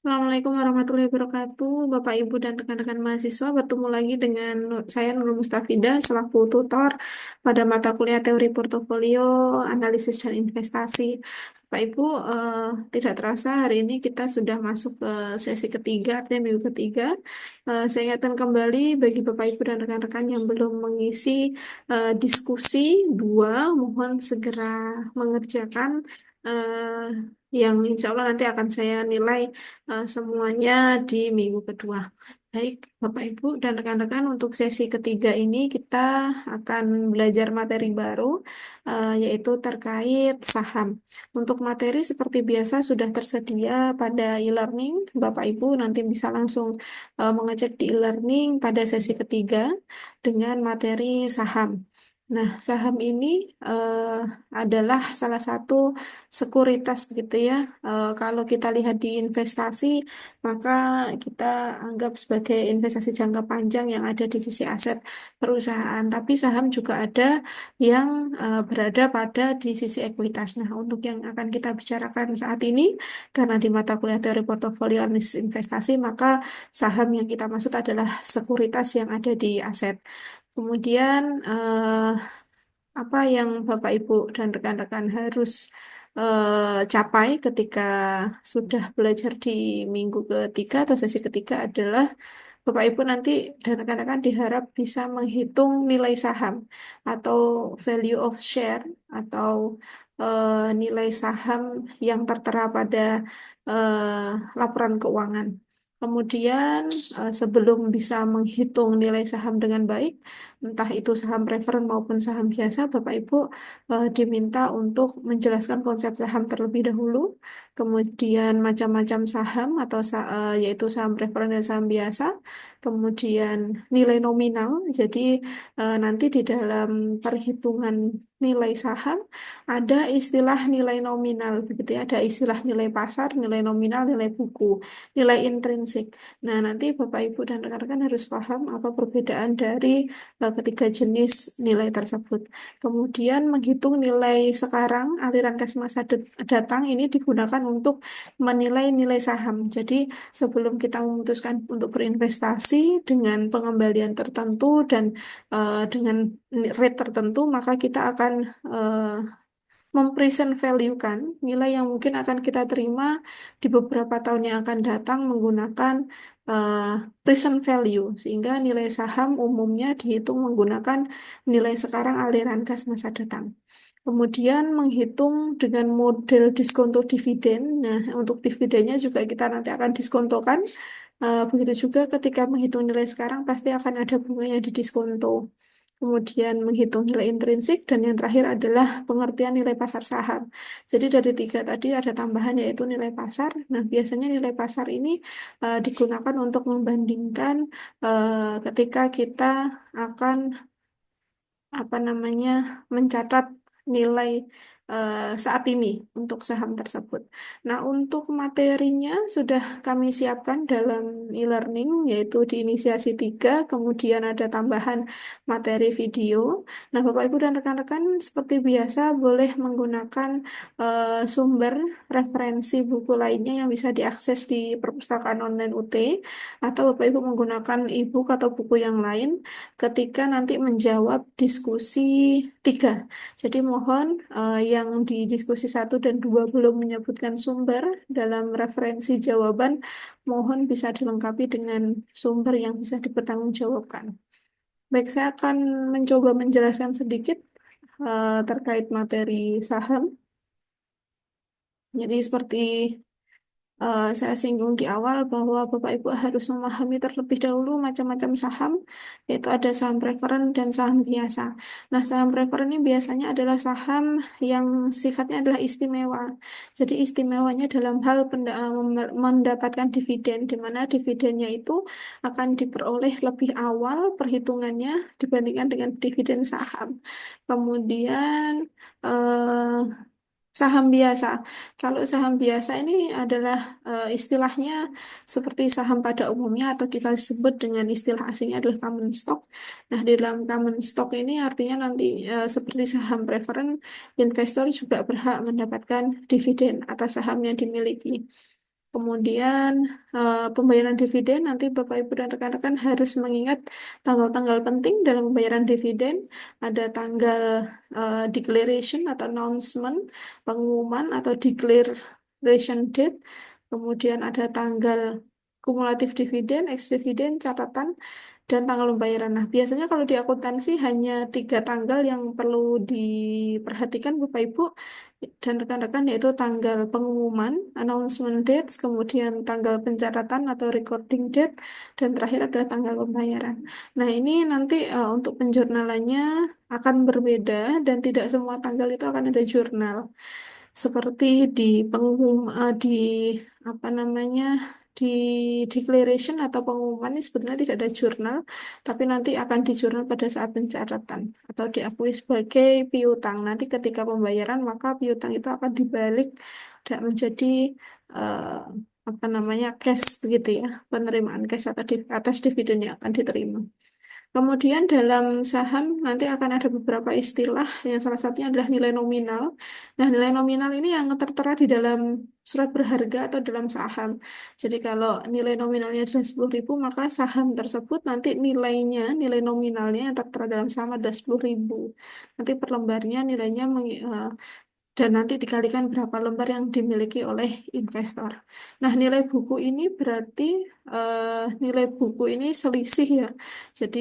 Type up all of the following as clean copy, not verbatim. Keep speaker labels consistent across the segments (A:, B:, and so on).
A: Assalamualaikum warahmatullahi wabarakatuh, Bapak Ibu dan rekan-rekan mahasiswa. Bertemu lagi dengan saya Nurul Mustafidah selaku tutor pada mata kuliah Teori Portofolio, Analisis dan Investasi. Bapak Ibu, tidak terasa hari ini kita sudah masuk ke sesi ketiga, artinya minggu ketiga. Saya ingatkan kembali bagi Bapak Ibu dan rekan-rekan yang belum mengisi diskusi dua, mohon segera mengerjakan eh, yang insya Allah nanti akan saya nilai semuanya di minggu kedua. Baik, Bapak Ibu dan rekan-rekan, untuk sesi ketiga ini kita akan belajar materi baru, yaitu terkait saham. Untuk materi seperti biasa sudah tersedia pada e-learning. Bapak Ibu nanti bisa langsung mengecek di e-learning pada sesi ketiga dengan materi saham. Nah, saham ini eh, adalah salah satu sekuritas begitu ya. Kalau kita lihat di investasi, maka kita anggap sebagai investasi jangka panjang yang ada di sisi aset perusahaan. Tapi saham juga ada yang berada pada di sisi ekuitas. Nah, untuk yang akan kita bicarakan saat ini, karena di mata kuliah teori portofolio analisis investasi, maka saham yang kita maksud adalah sekuritas yang ada di aset. Kemudian apa yang Bapak Ibu dan rekan-rekan harus capai ketika sudah belajar di minggu ketiga atau sesi ketiga adalah Bapak Ibu nanti dan rekan-rekan diharap bisa menghitung nilai saham atau value of share atau nilai saham yang tertera pada laporan keuangan. Kemudian sebelum bisa menghitung nilai saham dengan baik, entah itu saham preferen maupun saham biasa, Bapak Ibu diminta untuk menjelaskan konsep saham terlebih dahulu, kemudian macam-macam saham atau yaitu saham preferen dan saham biasa, kemudian nilai nominal. Jadi nanti di dalam perhitungan nilai saham ada istilah nilai nominal, begitu ya. Ada istilah nilai pasar, nilai nominal, nilai buku, nilai intrinsik. Nah, nanti Bapak Ibu dan rekan-rekan harus paham apa perbedaan dari ketiga jenis nilai tersebut. Kemudian menghitung nilai sekarang, aliran kas masa datang ini digunakan untuk menilai nilai saham. Jadi sebelum kita memutuskan untuk berinvestasi dengan pengembalian tertentu dan dengan rate tertentu, maka kita akan mempresent value kan nilai yang mungkin akan kita terima di beberapa tahun yang akan datang menggunakan uh, present value, sehingga nilai saham umumnya dihitung menggunakan nilai sekarang aliran kas masa datang. Kemudian menghitung dengan model diskonto dividen. Nah, untuk dividennya juga kita nanti akan diskontokan. Begitu juga ketika menghitung nilai sekarang pasti akan ada bunganya di diskonto. Kemudian menghitung nilai intrinsik, dan yang terakhir adalah pengertian nilai pasar saham. Jadi dari tiga tadi ada tambahan yaitu nilai pasar. Nah, biasanya nilai pasar ini digunakan untuk membandingkan ketika kita akan apa namanya mencatat nilai saat ini untuk saham tersebut. Nah, untuk materinya sudah kami siapkan dalam e-learning, yaitu di inisiasi 3, kemudian ada tambahan materi video. Nah, Bapak Ibu dan rekan-rekan seperti biasa boleh menggunakan sumber referensi buku lainnya yang bisa diakses di perpustakaan online UT, atau Bapak Ibu menggunakan e-book atau buku yang lain ketika nanti menjawab diskusi 3. Jadi mohon yang di diskusi 1 dan 2 belum menyebutkan sumber dalam referensi jawaban, mohon bisa dilengkapi dengan sumber yang bisa dipertanggungjawabkan. Baik, saya akan mencoba menjelaskan sedikit terkait materi saham. Jadi seperti saya singgung di awal bahwa Bapak Ibu harus memahami terlebih dahulu macam-macam saham, yaitu ada saham preferen dan saham biasa. Nah, saham preferen ini biasanya adalah saham yang sifatnya adalah istimewa. Jadi istimewanya dalam hal mendapatkan dividen, di mana dividennya itu akan diperoleh lebih awal perhitungannya dibandingkan dengan dividen saham. Kemudian saham biasa. Kalau saham biasa ini adalah istilahnya seperti saham pada umumnya, atau kita sebut dengan istilah asingnya adalah common stock. Nah, di dalam common stock ini artinya nanti seperti saham preferen, investor juga berhak mendapatkan dividen atas saham yang dimiliki. Kemudian pembayaran dividen nanti Bapak Ibu dan rekan-rekan harus mengingat tanggal-tanggal penting dalam pembayaran dividen. Ada tanggal declaration atau announcement, pengumuman atau declaration date. Kemudian ada tanggal kumulatif dividen, ex dividen, catatan, dan tanggal pembayaran. Nah, biasanya kalau di akuntansi hanya 3 tanggal yang perlu diperhatikan Bapak Ibu dan rekan-rekan, yaitu tanggal pengumuman, announcement dates, kemudian tanggal pencatatan atau recording date, dan terakhir ada tanggal pembayaran. Nah, ini nanti untuk penjurnalannya akan berbeda dan tidak semua tanggal itu akan ada jurnal. Seperti di pengumum di apa namanya di declaration atau pengumuman ini sebetulnya tidak ada jurnal, tapi nanti akan dijurnal pada saat pencatatan atau diakui sebagai piutang. Nanti ketika pembayaran maka piutang itu akan dibalik dan menjadi eh, apa namanya cash begitu ya, penerimaan cash atau atas dividen yang akan diterima. Kemudian dalam saham nanti akan ada beberapa istilah yang salah satunya adalah nilai nominal. Nah, nilai nominal ini yang tertera di dalam surat berharga atau dalam saham. Jadi kalau nilai nominalnya adalah 10.000, maka saham tersebut nanti nilainya, nilai nominalnya yang tertera dalam saham ada 10.000. Nanti per lembarnya nilainya dan nanti dikalikan berapa lembar yang dimiliki oleh investor. Nah, nilai buku ini berarti nilai buku ini selisih ya. Jadi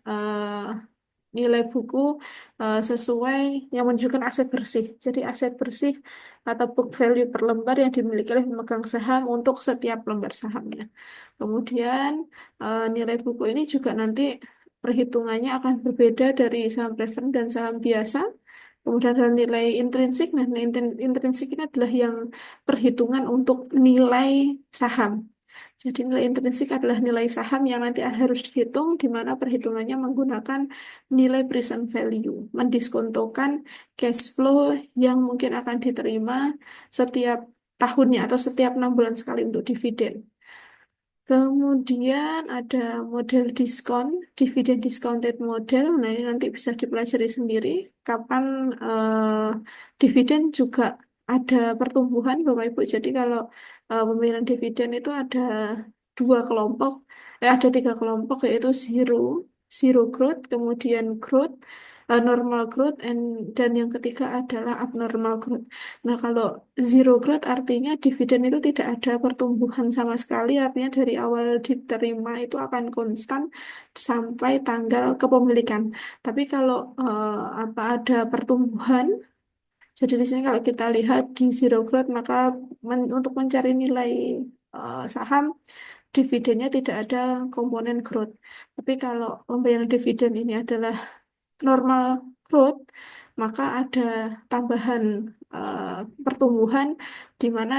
A: eh, nilai buku sesuai yang menunjukkan aset bersih. Jadi aset bersih atau book value per lembar yang dimiliki oleh pemegang saham untuk setiap lembar sahamnya. Kemudian nilai buku ini juga nanti perhitungannya akan berbeda dari saham preferred dan saham biasa. Kemudian ada nilai intrinsik. Nah, nilai intrinsik ini adalah yang perhitungan untuk nilai saham. Jadi nilai intrinsik adalah nilai saham yang nanti harus dihitung, di mana perhitungannya menggunakan nilai present value, mendiskontokan cash flow yang mungkin akan diterima setiap tahunnya atau setiap 6 bulan sekali untuk dividen. Kemudian ada model diskon, dividen discounted model. Nah, ini nanti bisa dipelajari sendiri. Kapan dividen juga ada pertumbuhan, Bapak Ibu. Jadi kalau pembayaran dividen itu ada 2 kelompok, ada 3 kelompok, yaitu zero growth, kemudian growth, normal growth, dan yang ketiga adalah abnormal growth. Nah, kalau zero growth artinya dividen itu tidak ada pertumbuhan sama sekali, artinya dari awal diterima itu akan konstan sampai tanggal kepemilikan. Tapi kalau apa ada pertumbuhan, jadi di sini kalau kita lihat di zero growth, maka untuk mencari nilai saham, dividennya tidak ada komponen growth. Tapi kalau pembayaran dividen ini adalah normal growth, maka ada tambahan eh, pertumbuhan di mana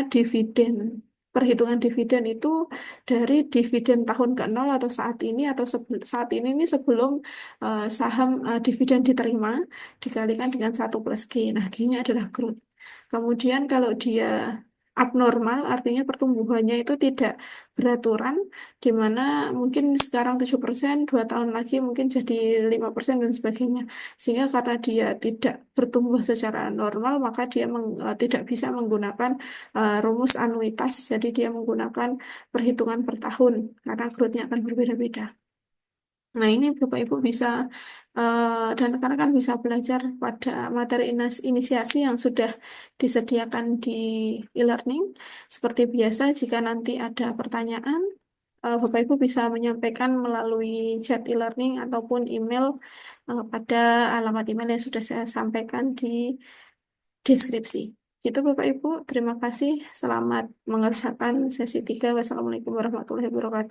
A: perhitungan dividen itu dari dividen tahun ke-0 atau saat ini sebelum saham dividen diterima dikalikan dengan 1 plus G. Nah, G-nya adalah growth. Kemudian kalau dia abnormal, artinya pertumbuhannya itu tidak beraturan, di mana mungkin sekarang 7%, 2 tahun lagi mungkin jadi 5% dan sebagainya. Sehingga karena dia tidak bertumbuh secara normal, maka dia tidak bisa menggunakan rumus anuitas, jadi dia menggunakan perhitungan per tahun, karena growth-nya akan berbeda-beda. Nah, ini Bapak Ibu bisa dan rekan-rekan bisa belajar pada materi inisiasi yang sudah disediakan di e-learning. Seperti biasa, jika nanti ada pertanyaan, Bapak Ibu bisa menyampaikan melalui chat e-learning ataupun email pada alamat email yang sudah saya sampaikan di deskripsi. Itu Bapak Ibu, terima kasih. Selamat mengerjakan sesi 3. Wassalamualaikum warahmatullahi wabarakatuh.